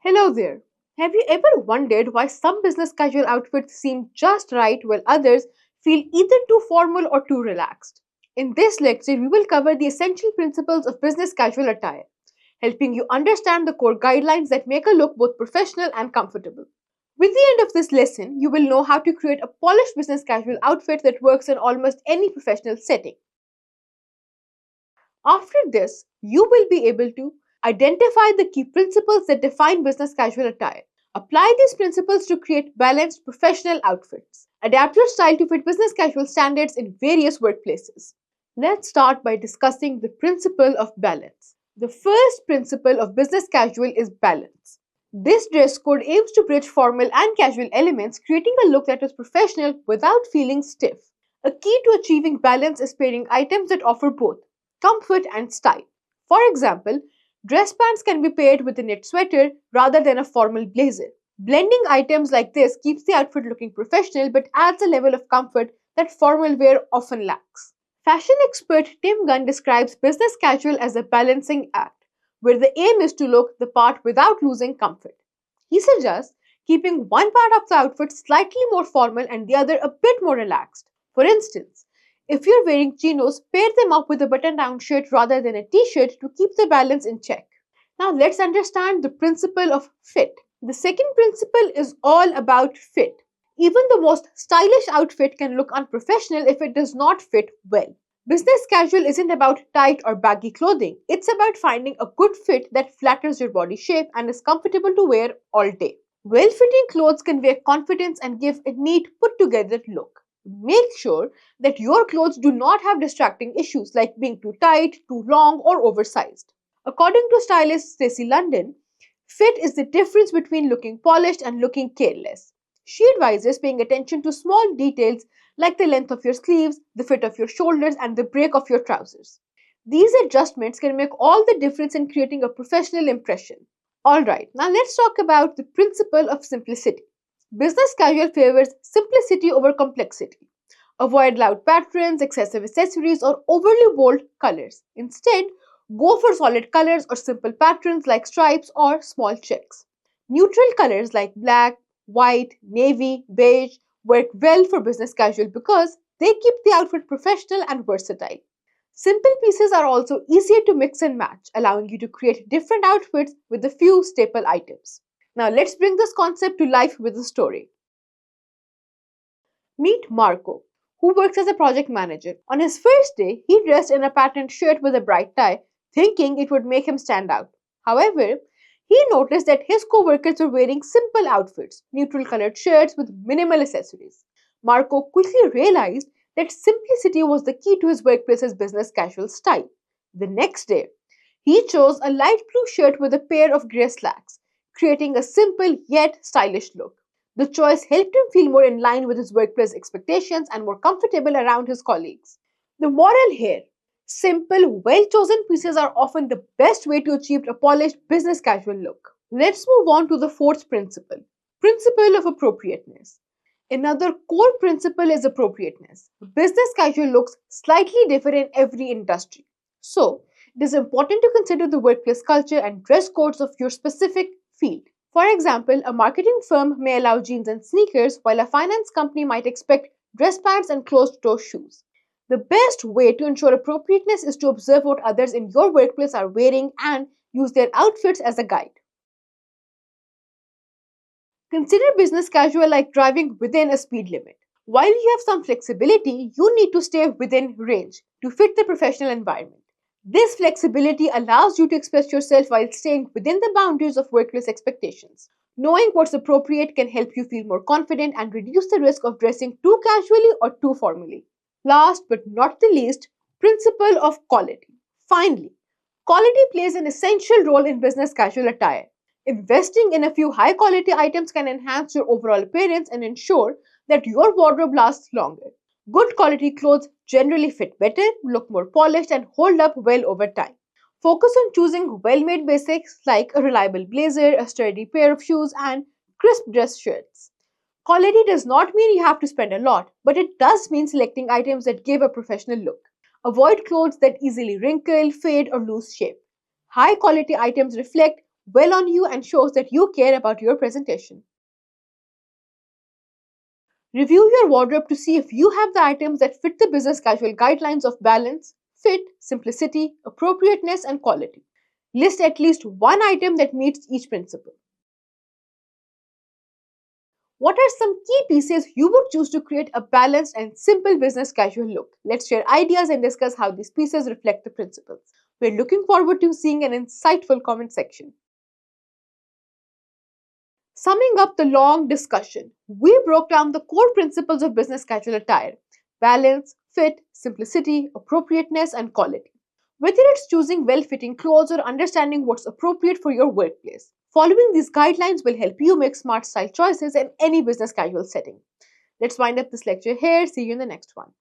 Hello there. Have you ever wondered why some business casual outfits seem just right while others feel either too formal or too relaxed? In this lecture, we will cover the essential principles of business casual attire, helping you understand the core guidelines that make a look both professional and comfortable. With the end of this lesson, you will know how to create a polished business casual outfit that works in almost any professional setting. After this, you will be able to identify the key principles that define business casual attire. Apply these principles to create balanced professional outfits. Adapt your style to fit business casual standards in various workplaces. Let's start by discussing the principle of balance. The first principle of business casual is balance. This dress code aims to bridge formal and casual elements, creating a look that is professional without feeling stiff. A key to achieving balance is pairing items that offer both comfort and style. For example, dress pants can be paired with a knit sweater rather than a formal blazer. Blending items like this keeps the outfit looking professional but adds a level of comfort that formal wear often lacks. Fashion expert Tim Gunn describes business casual as a balancing act, where the aim is to look the part without losing comfort. He suggests keeping one part of the outfit slightly more formal and the other a bit more relaxed. For instance, if you're wearing chinos, pair them up with a button down shirt rather than a t shirt to keep the balance in check. Now, let's understand the principle of fit. The second principle is all about fit. Even the most stylish outfit can look unprofessional if it does not fit well. Business casual isn't about tight or baggy clothing, it's about finding a good fit that flatters your body shape and is comfortable to wear all day. Well fitting clothes convey confidence and give a neat, put together look. Make sure that your clothes do not have distracting issues like being too tight, too long, or oversized. According to stylist Stacey London, fit is the difference between looking polished and looking careless. She advises paying attention to small details like the length of your sleeves, the fit of your shoulders, and the break of your trousers. These adjustments can make all the difference in creating a professional impression. Alright, now let's talk about the principle of simplicity. Business casual favors simplicity over complexity. Avoid loud patterns, excessive accessories, or overly bold colors. Instead, go for solid colors or simple patterns like stripes or small checks. Neutral colors like black, white, navy, beige work well for business casual because they keep the outfit professional and versatile. Simple pieces are also easier to mix and match, allowing you to create different outfits with a few staple items. Now let's bring this concept to life with a story. Meet Marco, who works as a project manager. On his first day, he dressed in a patterned shirt with a bright tie, thinking it would make him stand out. However, he noticed that his co-workers were wearing simple outfits, neutral colored shirts with minimal accessories. Marco quickly realized that simplicity was the key to his workplace's business casual style. The next day, he chose a light blue shirt with a pair of grey slacks, creating a simple yet stylish look. The choice helped him feel more in line with his workplace expectations and more comfortable around his colleagues. The moral here: simple, well chosen pieces are often the best way to achieve a polished business casual look. Let's move on to the fourth principle of appropriateness. Another core principle is appropriateness. Business casual looks slightly differ in every industry. So, it is important to consider the workplace culture and dress codes of your specific field. For example, a marketing firm may allow jeans and sneakers, while a finance company might expect dress pants and closed toe shoes. The best way to ensure appropriateness is to observe what others in your workplace are wearing and use their outfits as a guide. Consider business casual like driving within a speed limit. While you have some flexibility, you need to stay within range to fit the professional environment. This flexibility allows you to express yourself while staying within the boundaries of workplace expectations. Knowing what's appropriate can help you feel more confident and reduce the risk of dressing too casually or too formally. Last but not the least, principle of quality. Finally, quality plays an essential role in business casual attire. Investing in a few high quality items can enhance your overall appearance and ensure that your wardrobe lasts longer. Good quality clothes generally fit better, look more polished, and hold up well over time. Focus on choosing well made basics like a reliable blazer, a sturdy pair of shoes, and crisp dress shirts. Quality does not mean you have to spend a lot, but it does mean selecting items that give a professional look. Avoid clothes that easily wrinkle, fade, or lose shape. High quality items reflect well on you and shows that you care about your presentation. Review your wardrobe to see if you have the items that fit the business casual guidelines of balance, fit, simplicity, appropriateness, and quality. List at least one item that meets each principle. What are some key pieces you would choose to create a balanced and simple business casual look? Let's share ideas and discuss how these pieces reflect the principles. We're looking forward to seeing an insightful comment section. Summing up the long discussion, we broke down the core principles of business casual attire: balance, fit, simplicity, appropriateness, and quality. Whether it's choosing well fitting clothes or understanding what's appropriate for your workplace, following these guidelines will help you make smart style choices in any business casual setting. Let's wind up this lecture here. See you in the next one.